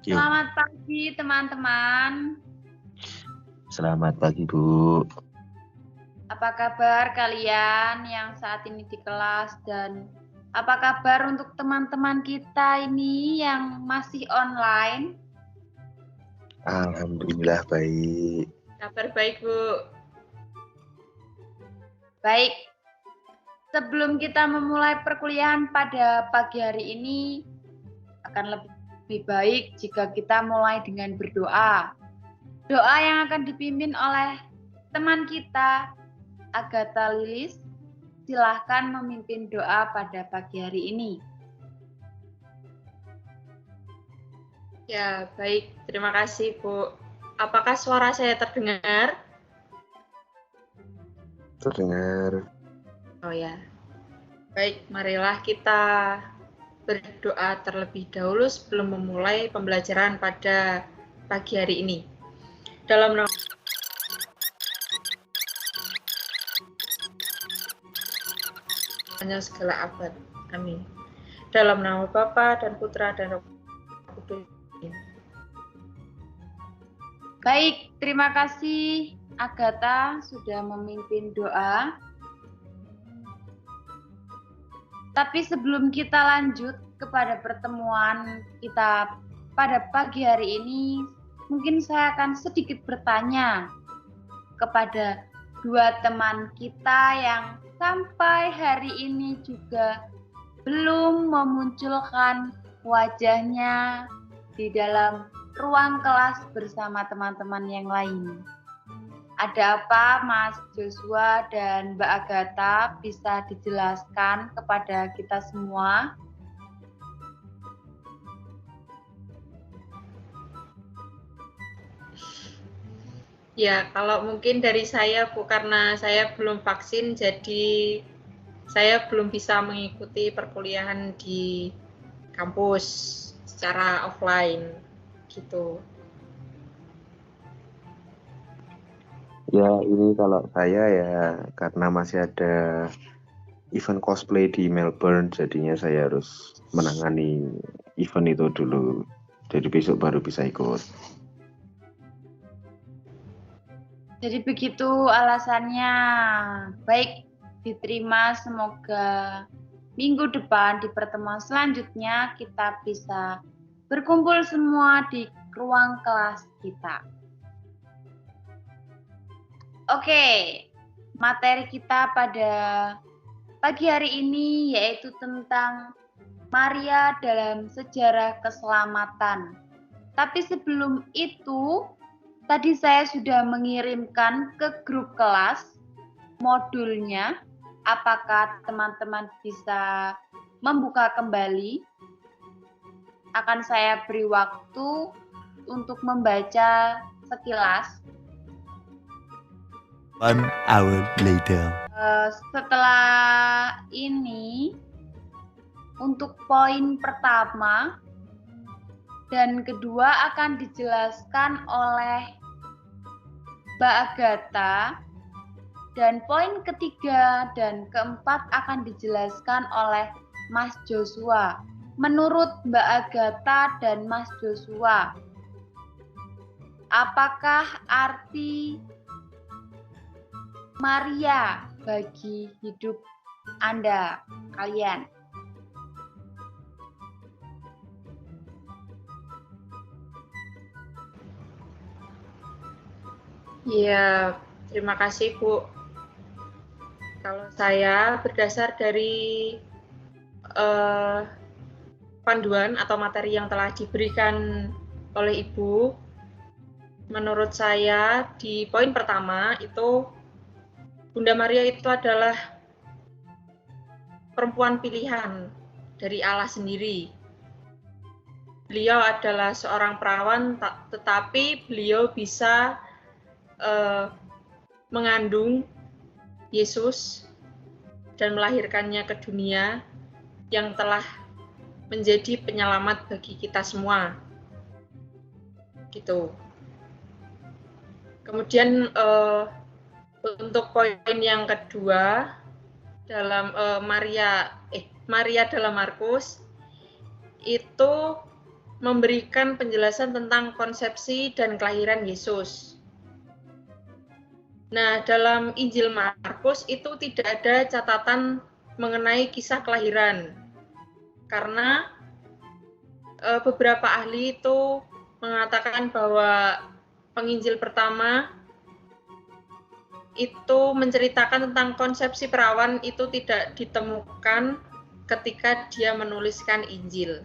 Yuk. Selamat pagi teman-teman. Selamat pagi Bu. Apa kabar kalian yang saat ini di kelas, dan apa kabar untuk teman-teman kita ini yang masih online? Alhamdulillah baik. Kabar baik Bu. Baik, sebelum kita memulai perkuliahan pada pagi hari ini, akan lebih baik jika kita mulai dengan berdoa. Doa yang akan dipimpin oleh teman kita, Agatha Lilis. Silahkan memimpin doa pada pagi hari ini. Ya, baik. Terima kasih Bu. Apakah suara saya terdengar? Terdengar. Oh ya. Baik, marilah kita berdoa terlebih dahulu sebelum memulai pembelajaran pada pagi hari ini. Dalam nama segala abad. Amin. Dalam nama Bapa dan Putra dan Roh Kudus. Baik, terima kasih Agatha sudah memimpin doa. Tapi sebelum kita lanjut kepada pertemuan kita pada pagi hari ini, mungkin saya akan sedikit bertanya kepada dua teman kita yang sampai hari ini juga belum memunculkan wajahnya di dalam ruang kelas bersama teman-teman yang lain. Ada apa Mas Joshua dan Mbak Agatha, bisa dijelaskan kepada kita semua? Ya, kalau mungkin dari saya Bu, karena saya belum vaksin, jadi saya belum bisa mengikuti perkuliahan di kampus secara offline gitu. Ya ini kalau saya ya karena masih ada event cosplay di Melbourne, jadinya saya harus menangani event itu dulu. Jadi besok baru bisa ikut. Jadi begitu alasannya. Baik, diterima. Semoga minggu depan di pertemuan selanjutnya kita bisa berkumpul semua di ruang kelas kita. Oke, materi kita pada pagi hari ini yaitu tentang Maria dalam sejarah keselamatan. Tapi sebelum itu, tadi saya sudah mengirimkan ke grup kelas modulnya. Apakah teman-teman bisa membuka kembali? Akan saya beri waktu untuk membaca sekilas. 1 hour later. Setelah ini, untuk poin pertama dan kedua akan dijelaskan oleh Mbak Agatha, dan poin ketiga dan keempat akan dijelaskan oleh Mas Joshua. Menurut Mbak Agatha dan Mas Joshua, apakah arti Maria bagi hidup Anda, kalian? Ya, terima kasih Bu. Kalau saya berdasar dari panduan atau materi yang telah diberikan oleh Ibu, menurut saya di poin pertama itu Bunda Maria itu adalah perempuan pilihan dari Allah sendiri. Beliau adalah seorang perawan, tetapi beliau bisa mengandung Yesus dan melahirkannya ke dunia yang telah menjadi penyelamat bagi kita semua. Gitu. Kemudian untuk poin yang kedua dalam Maria dalam Markus itu memberikan penjelasan tentang konsepsi dan kelahiran Yesus. Nah, dalam Injil Markus itu tidak ada catatan mengenai kisah kelahiran. Karena beberapa ahli itu mengatakan bahwa penginjil pertama itu menceritakan tentang konsepsi perawan itu tidak ditemukan ketika dia menuliskan Injil.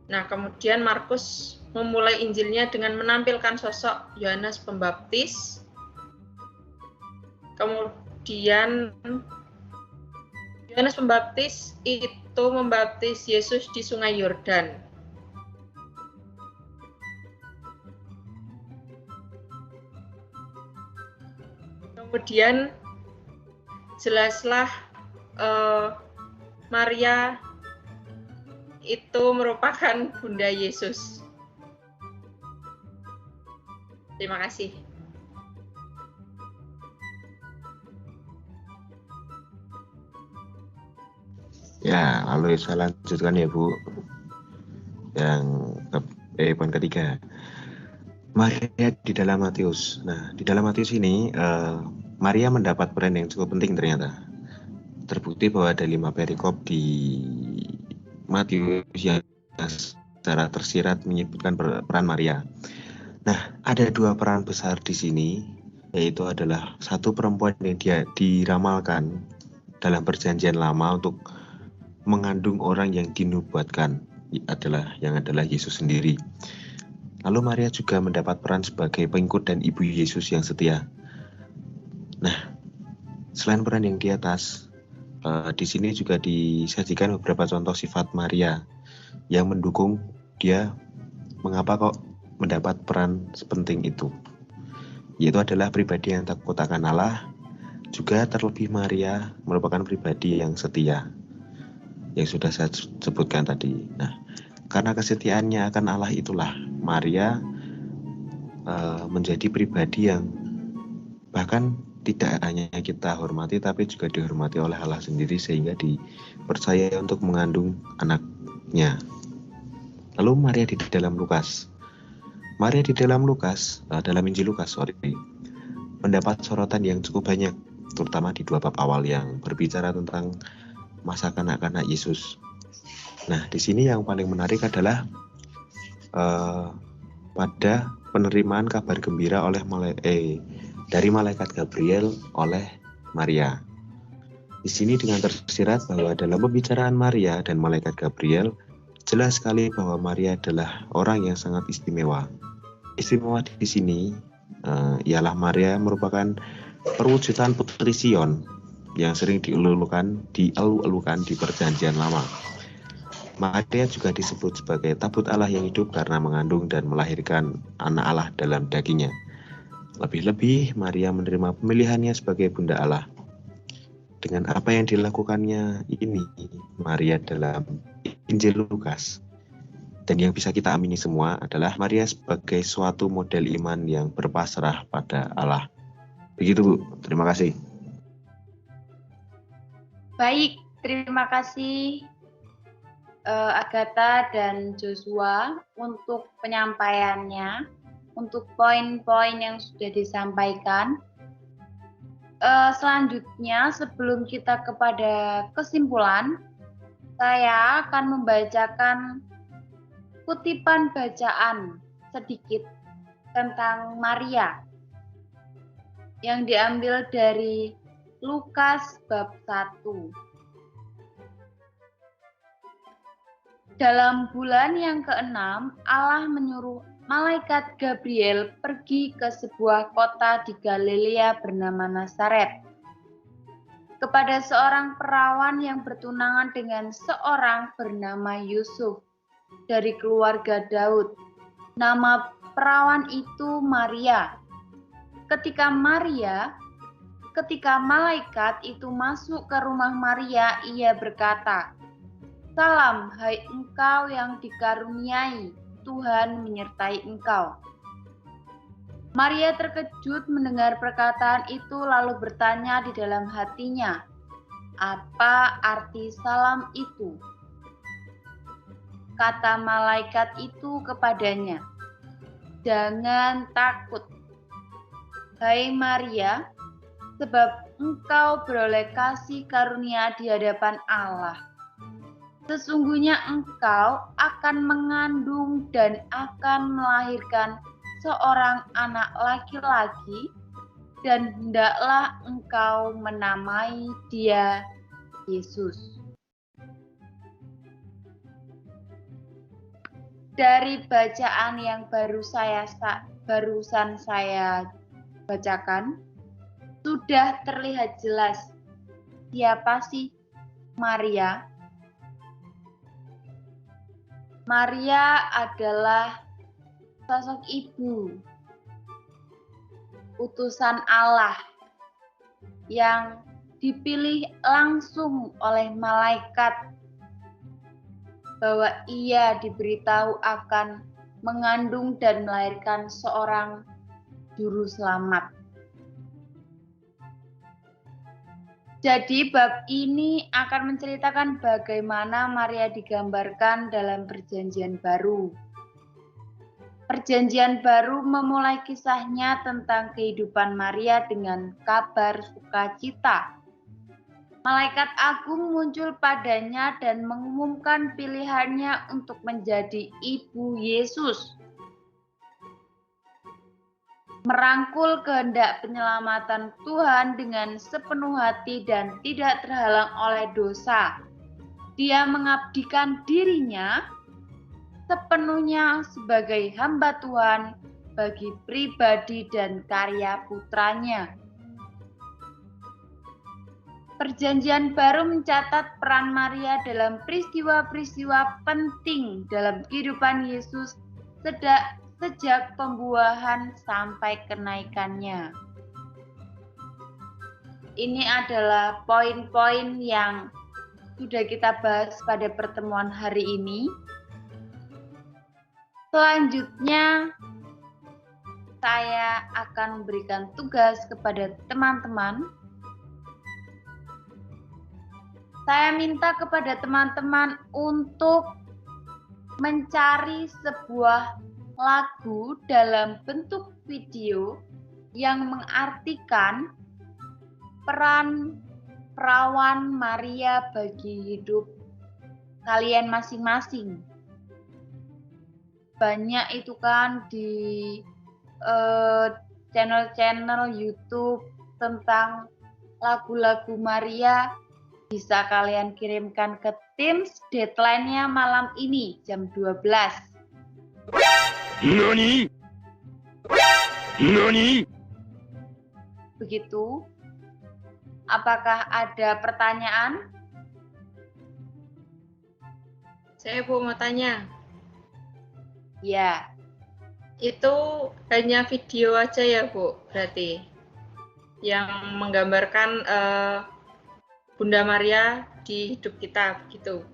Nah, kemudian Markus memulai Injilnya dengan menampilkan sosok Yohanes Pembaptis. Kemudian Yohanes Pembaptis itu membaptis Yesus di Sungai Yordan. Kemudian jelaslah Maria itu merupakan Bunda Yesus. Terima kasih. Ya, lalu saya lanjutkan ya Bu. Yang poin ketiga. Maria di dalam Matius. Nah, di dalam Matius ini Maria mendapat peran yang cukup penting ternyata. Terbukti bahwa ada 5 perikop di Matius yang secara tersirat menyebutkan peran Maria. Nah, ada 2 peran besar di sini, yaitu adalah satu perempuan yang dia diramalkan dalam perjanjian lama untuk mengandung orang yang dinubuatkan adalah Yesus sendiri. Lalu Maria juga mendapat peran sebagai pengikut dan ibu Yesus yang setia. Nah, selain peran yang di atas, di sini juga disajikan beberapa contoh sifat Maria yang mendukung dia mengapa kok mendapat peran sepenting itu. Yaitu adalah pribadi yang takut akan Allah, juga terlebih Maria merupakan pribadi yang setia, yang sudah saya sebutkan tadi. Nah, karena kesetiaannya akan Allah itulah Maria menjadi pribadi yang bahkan tidak hanya kita hormati tapi juga dihormati oleh Allah sendiri, sehingga dipercaya untuk mengandung anaknya. Lalu Maria di dalam Lukas. Maria di dalam Lukas, dalam Injil Lukas, mendapat sorotan yang cukup banyak, terutama di 2 bab awal yang berbicara tentang masa kanak-kanak Yesus. Nah, di sini yang paling menarik adalah pada penerimaan kabar gembira dari malaikat Gabriel oleh Maria. Di sini dengan tersirat bahwa dalam pembicaraan Maria dan malaikat Gabriel, jelas sekali bahwa Maria adalah orang yang sangat istimewa. Istimewa di sini ialah Maria merupakan perwujudan Putri Sion yang sering dielu-elukan di perjanjian lama. Maria juga disebut sebagai tabut Allah yang hidup karena mengandung dan melahirkan anak Allah dalam dagingnya. Lebih-lebih Maria menerima pemilihannya sebagai Bunda Allah. Dengan apa yang dilakukannya ini, Maria dalam Injil Lukas. Dan yang bisa kita amini semua adalah Maria sebagai suatu model iman yang berpasrah pada Allah. Begitu Bu, terima kasih. Baik, terima kasih Agatha dan Joshua untuk penyampaiannya, untuk poin-poin yang sudah disampaikan. Selanjutnya, sebelum kita kepada kesimpulan, saya akan membacakan kutipan bacaan sedikit tentang Maria yang diambil dari Lukas bab 1. Dalam bulan yang ke-6, Allah menyuruh malaikat Gabriel pergi ke sebuah kota di Galilea bernama Nazaret, kepada seorang perawan yang bertunangan dengan seorang bernama Yusuf dari keluarga Daud. Nama perawan itu Maria. Ketika malaikat itu masuk ke rumah Maria, ia berkata, "Salam, hai engkau yang dikaruniai, Tuhan menyertai engkau." Maria terkejut mendengar perkataan itu, lalu bertanya di dalam hatinya, "Apa arti salam itu?" kata malaikat itu kepadanya, "Jangan takut, hai Maria, sebab engkau beroleh kasih karunia di hadapan Allah. Sesungguhnya engkau akan mengandung dan akan melahirkan seorang anak laki-laki, dan hendaklah engkau menamai dia Yesus." Dari bacaan yang barusan saya bacakan, sudah terlihat jelas siapa sih Maria. Maria adalah sosok ibu, utusan Allah yang dipilih langsung oleh malaikat bahwa ia diberitahu akan mengandung dan melahirkan seorang juru selamat. Jadi bab ini akan menceritakan bagaimana Maria digambarkan dalam Perjanjian Baru. Perjanjian Baru memulai kisahnya tentang kehidupan Maria dengan kabar sukacita. Malaikat agung muncul padanya dan mengumumkan pilihannya untuk menjadi ibu Yesus. Merangkul kehendak penyelamatan Tuhan dengan sepenuh hati dan tidak terhalang oleh dosa. Dia mengabdikan dirinya sepenuhnya sebagai hamba Tuhan bagi pribadi dan karya putranya. Perjanjian Baru mencatat peran Maria dalam peristiwa-peristiwa penting dalam kehidupan Yesus sejak pembuahan sampai kenaikannya. Ini adalah poin-poin yang sudah kita bahas pada pertemuan hari ini. Selanjutnya, saya akan memberikan tugas kepada teman-teman. Saya minta kepada teman-teman untuk mencari sebuah lagu dalam bentuk video yang mengartikan peran perawan Maria bagi hidup kalian masing-masing. Banyak itu kan di channel-channel YouTube tentang lagu-lagu Maria. Bisa kalian kirimkan ke Teams, deadline-nya malam ini jam 12. Nani? Nani? Begitu. Apakah ada pertanyaan? Saya mau tanya. Ya. Itu hanya video aja ya, Bu, berarti? Yang menggambarkan Bunda Maria di hidup kita, gitu.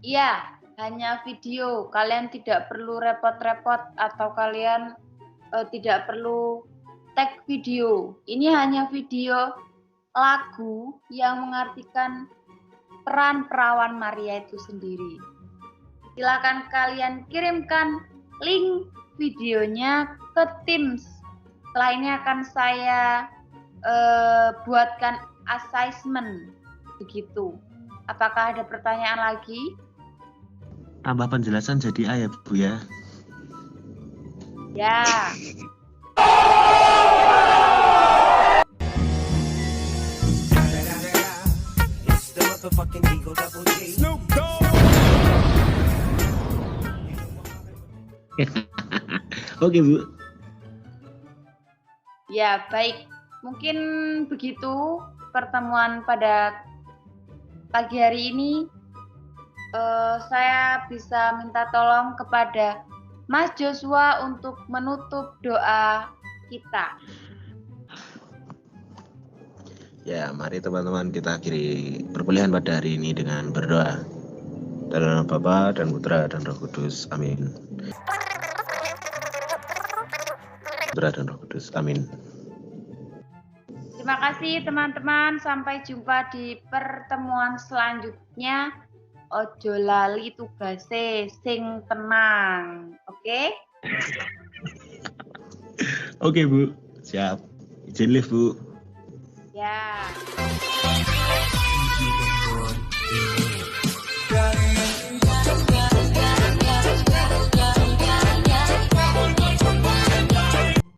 Iya, hanya video. Kalian tidak perlu repot-repot atau kalian tidak perlu tag video. Ini hanya video lagu yang mengartikan peran perawan Maria itu sendiri. Silakan kalian kirimkan link videonya ke Teams. Setelah ini akan saya buatkan assessment, begitu. Apakah ada pertanyaan lagi? Tambah penjelasan jadi A ya Bu ya. Ya. Oke Bu. Ya, baik. Mungkin begitu pertemuan pada pagi hari ini. Saya bisa minta tolong kepada Mas Joshua untuk menutup doa kita. Ya, mari teman-teman kita akhiri perkuliahan pada hari ini dengan berdoa. Dalam nama Bapa dan Putra dan Roh Kudus. Amin. Putra dan Roh Kudus. Amin. Terima kasih teman-teman. Sampai jumpa di pertemuan selanjutnya. ojo lali tugase, sing tenang. Oke? Oke, Bu. Siap. Izin live, Bu. Ya. Thank you, Bun.